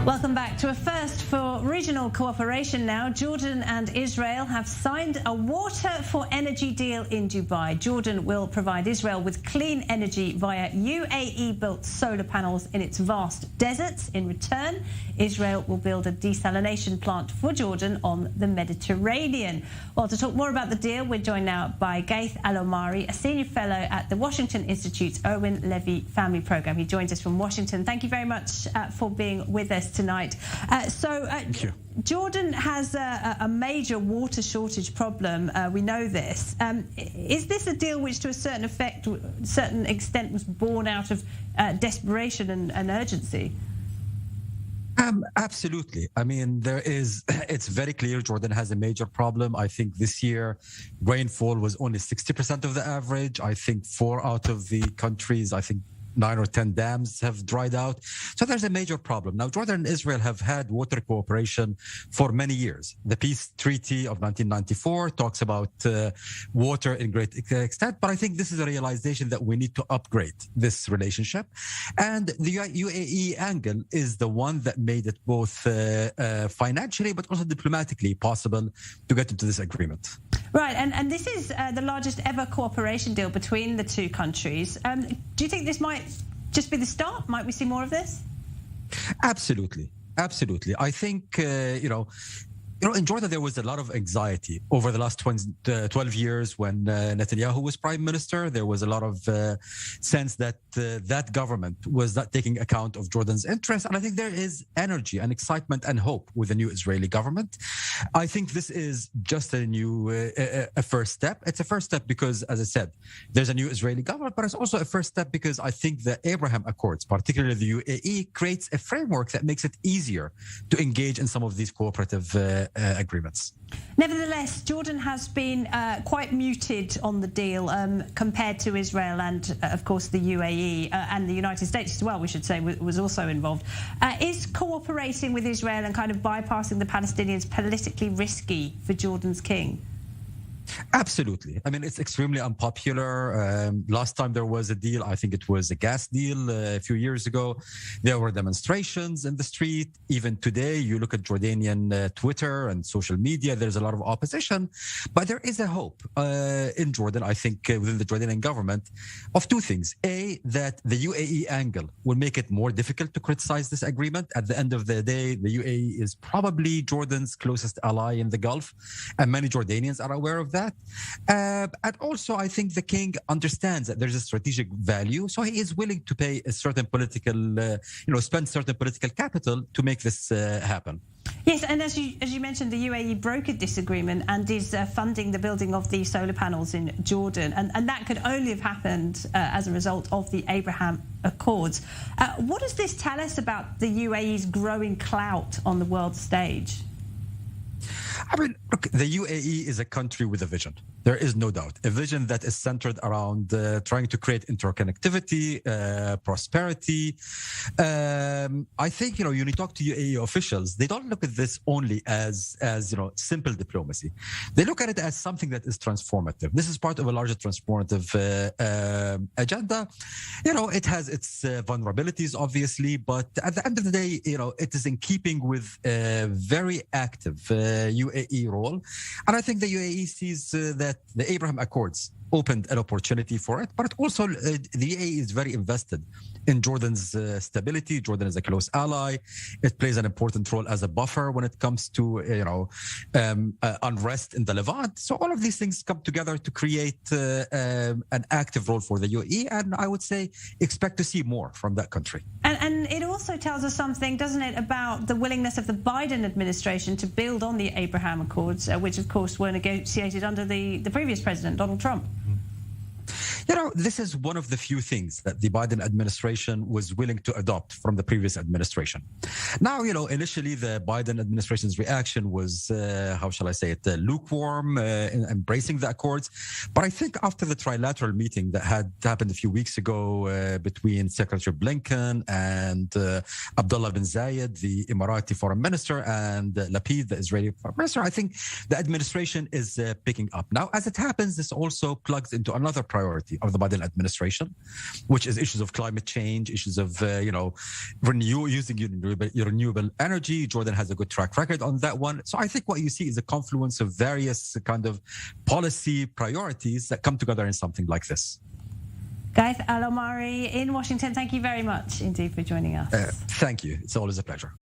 Welcome back to a first for regional cooperation now. Jordan and Israel have signed a water for energy deal in Dubai. Jordan will provide Israel with clean energy via UAE-built solar panels in its vast deserts. In return, Israel will build a desalination plant for Jordan on the Mediterranean. Well, to talk more about the deal, we're joined now by Gaith Alomari, a senior fellow at the Washington Institute's Owen Levy Family Program. He joins us from Washington. Thank you very much for being with us tonight. Thank you. Jordan has a major water shortage problem. We know this. Is this a deal which, to a certain extent, was born out of desperation and urgency? Absolutely. I mean, it's very clear Jordan has a major problem. I think this year rainfall was only 60% of the average. I think 4 out of the countries, 9 or 10 dams have dried out. So there's a major problem. Now, Jordan and Israel have had water cooperation for many years. The Peace Treaty of 1994 talks about water in great extent, but I think this is a realization that we need to upgrade this relationship. And the UAE angle is the one that made it both financially but also diplomatically possible to get into this agreement. Right, and this is the largest ever cooperation deal between the two countries. Do you think this might just be the start? Might we see more of this? Absolutely. I think, in Jordan, there was a lot of anxiety over the last 12 years when Netanyahu was prime minister. There was a lot of sense that that government was not taking account of Jordan's interests. And I think there is energy and excitement and hope with the new Israeli government. I think this is just a first step. It's a first step because, as I said, there's a new Israeli government, but it's also a first step because I think the Abraham Accords, particularly the UAE, creates a framework that makes it easier to engage in some of these cooperative agreements. Nevertheless, Jordan has been quite muted on the deal compared to Israel and, of course, the UAE and the United States as well, we should say, was also involved. Is cooperating with Israel and kind of bypassing the Palestinians politically risky for Jordan's king? Absolutely. I mean, it's extremely unpopular. Last time there was a deal, I think it was a gas deal a few years ago. There were demonstrations in the street. Even today, you look at Jordanian Twitter and social media, there's a lot of opposition. But there is a hope in Jordan, I think, within the Jordanian government of two things. A, that the UAE angle will make it more difficult to criticize this agreement. At the end of the day, the UAE is probably Jordan's closest ally in the Gulf, and many Jordanians are aware of that. And also, I think the king understands that there's a strategic value, so he is willing to pay a certain political, spend certain political capital to make this happen. Yes, and as you mentioned, the UAE brokered this agreement and is funding the building of the solar panels in Jordan, and that could only have happened as a result of the Abraham Accords. What does this tell us about the UAE's growing clout on the world stage? I mean, look, the UAE is a country with a vision. There is no doubt. A vision that is centered around trying to create interconnectivity, prosperity. I think, when you talk to UAE officials, they don't look at this only as simple diplomacy. They look at it as something that is transformative. This is part of a larger transformative agenda. It has its vulnerabilities, obviously, but at the end of the day, it is in keeping with a very active UAE role. And I think the UAE sees that the Abraham Accords opened an opportunity for it, but also the UAE is very invested in Jordan's stability. Jordan is a close ally. It plays an important role as a buffer when it comes to unrest in the Levant. So all of these things come together to create an active role for the UAE, and I would say expect to see more from that country. And it also tells us something, doesn't it, about the willingness of the Biden administration to build on the Abraham Accords, which of course were negotiated under the previous president, Donald Trump. This is one of the few things that the Biden administration was willing to adopt from the previous administration. Now, initially the Biden administration's reaction was, lukewarm in embracing the accords. But I think after the trilateral meeting that had happened a few weeks ago between Secretary Blinken and Abdullah bin Zayed, the Emirati foreign minister, and Lapid, the Israeli foreign minister, I think the administration is picking up. Now, as it happens, this also plugs into another priority priority of the Biden administration, which is issues of climate change, issues of using renewable energy. Jordan has a good track record on that one. So I think what you see is a confluence of various kind of policy priorities that come together in something like this. Gareth Al-Omari in Washington, thank you very much indeed for joining us. Thank you. It's always a pleasure.